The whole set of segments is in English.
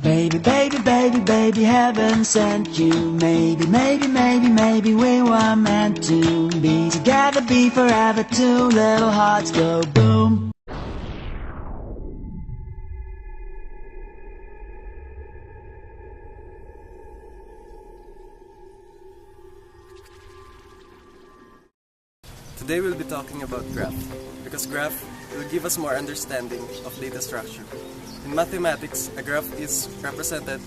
Baby, baby, baby, baby, heaven sent you. Maybe, maybe, maybe, maybe we were meant to be together, be forever. Two little hearts go boom. Today we'll be talking about graph, because graph will give us more understanding of data structure. In mathematics, a graph is represented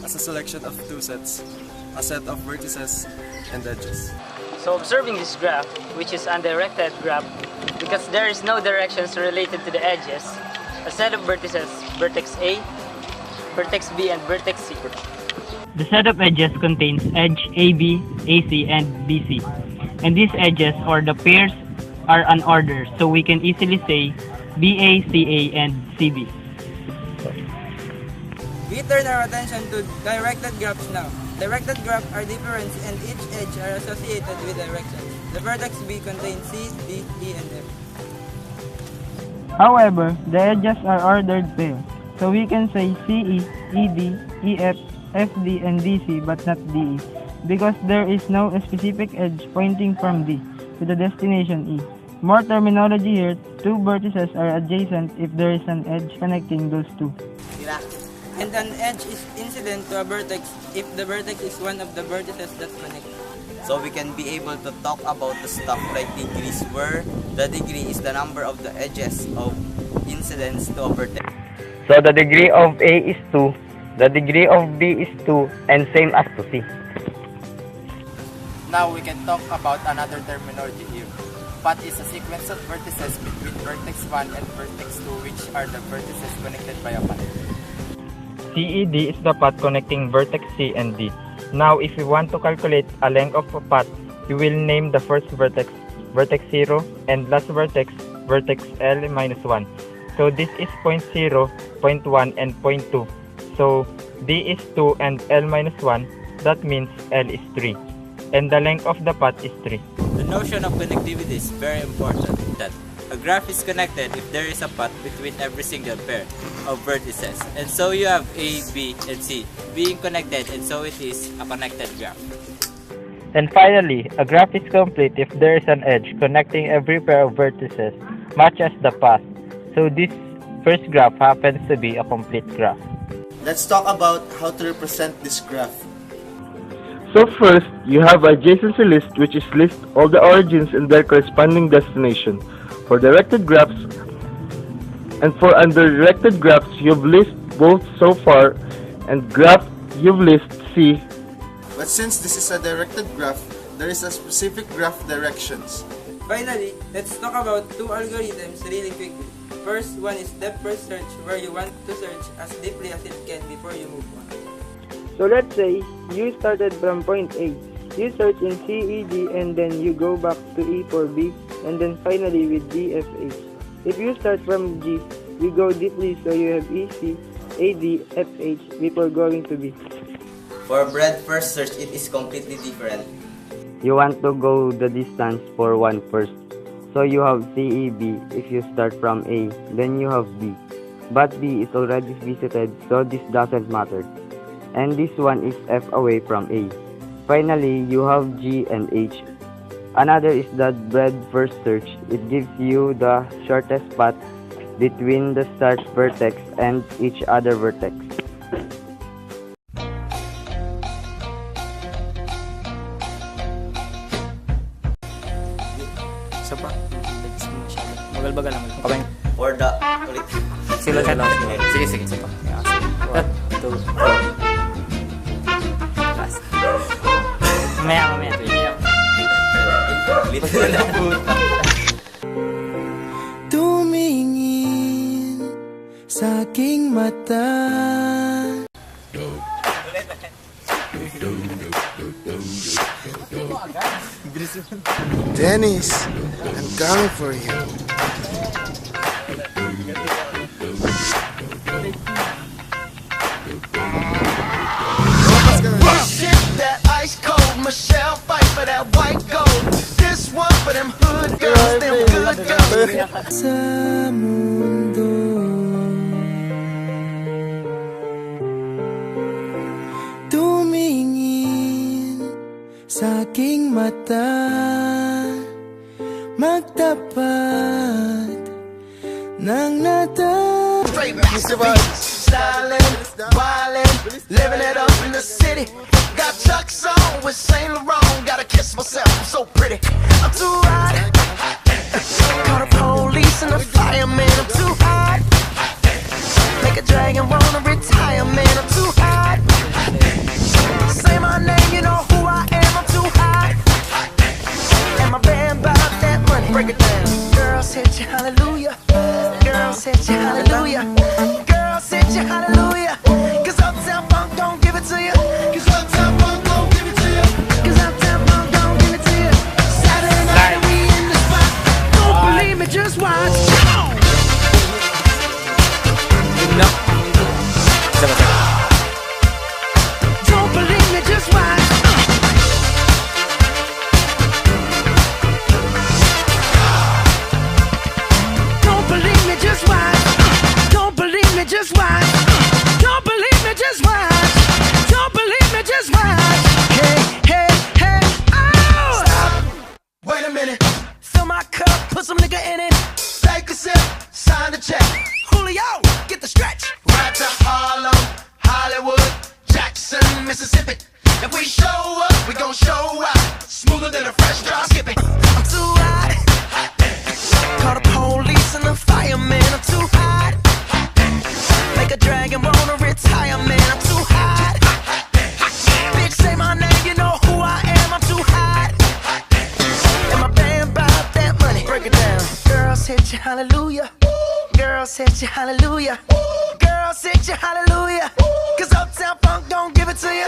as a selection of two sets, a set of vertices and edges. So observing this graph, which is undirected graph, because there is no directions related to the edges, a set of vertices, vertex A, vertex B, and vertex C. The set of edges contains edge AB, AC, and BC. And these edges or the pairs are unordered, so we can easily say BA, CA, and CB. We turn our attention to directed graphs now. Directed graphs are different and each edge are associated with directions. The vertex B contains C, D, E, and F. However, the edges are ordered pairs, so we can say CE, ED, EF, FD, and DC, but not DE, because there is no specific edge pointing from D to the destination E. More terminology here, two vertices are adjacent if there is an edge connecting those two. And an edge is incident to a vertex if the vertex is one of the vertices that connect. So we can be able to talk about the stuff like degrees, where the degree is the number of the edges of incidence to a vertex. So the degree of A is 2, the degree of B is 2, and same as to C. Now we can talk about another terminology here. Path is a sequence of vertices between vertex 1 and vertex 2, which are the vertices connected by a path. CED is the path connecting vertex C and D. Now, if you want to calculate a length of a path, you will name the first vertex, vertex 0, and last vertex, vertex L minus 1. So this is point 0, point 1, and point 2. So D is 2 and L minus 1, that means L is 3. And the length of the path is 3. The notion of connectivity is very important, that a graph is connected if there is a path between every single pair of vertices. And so you have A, B, and C being connected, and so it is a connected graph. And finally, a graph is complete if there is an edge connecting every pair of vertices, much as the path. So this first graph happens to be a complete graph. Let's talk about how to represent this graph. So first, you have adjacency list, which is list all the origins and their corresponding destination. For directed graphs and for undirected graphs, you've list both so far, and graph you've list C. But since this is a directed graph, there is a specific graph directions. Finally, let's talk about two algorithms really quickly. First one is depth first search, where you want to search as deeply as it can before you move on. So let's say you started from point A. You search in CED and then you go back to E for B, and then finally with DFH. If you start from G, you go deeply, so you have EC, AD, FH before going to B. For breadth first search, it is completely different. You want to go the distance for 1 first. So you have CEB if you start from A, then you have B. But B is already visited, so this doesn't matter. And this one is F away from A. Finally, you have G and H. Another is the breadth first search. It gives you the shortest path between the start vertex and each other vertex. Isa pa. Magal-bagal lang. Kamay. For the ulit. Sila. Sige. Isa pa. 1, 2, 3. Last. Mamaya. Ulit na puta. Tumingin sa aking mata. Dennis, I'm coming for you. Shit, that ice cold Michelle fight for that white gold. This one for them hood girls, them good girls. Sa mundo aking mata magtapat ng Stylin', wildin', living it up in the city. Got Chuck's on with Saint Laurent. Gotta kiss myself, I'm so pretty. I'm too hot. Call the police and the fireman. I'm too hot. Make a dragon wanna retire, man. I'm too hot. Say my name, you know who I am. I'm too hot. And my band bought that money. Break it down. Girls hit you, hallelujah. Girls hit you, hallelujah. Girls hit you, hallelujah. Cause Uptown Funk don't give it to you. Cause Uptown Funk don't give it to you. Cause Uptown Funk don't give it to you. Saturday night we in the spot. Don't believe me, just watch. No. Don't believe me, just watch. Don't believe me, just watch. Don't believe me, just watch. Don't believe me, just watch. Don't believe me, just watch. Hey, hey, hey, oh! Stop. Wait a minute. Fill my cup, put some nigga in it. Take a sip, sign the check. Julio, get the stretch. Right to Harlem, Hollywood, Jackson, Mississippi. If we show up, we gon' show out. Smoother than a fresh drop. Skip it. I'm too hot. Call the police and the fireman. I'm too hot. Make a dragon wanna retire, man. I'm too hot. Bitch, say my name, you know who I am. I'm too hot. And my band bought that money. Break it down. Girls hit you, hallelujah. Girls hit you, hallelujah. Girls hit you, hallelujah. Cause Uptown Funk don't give it to you.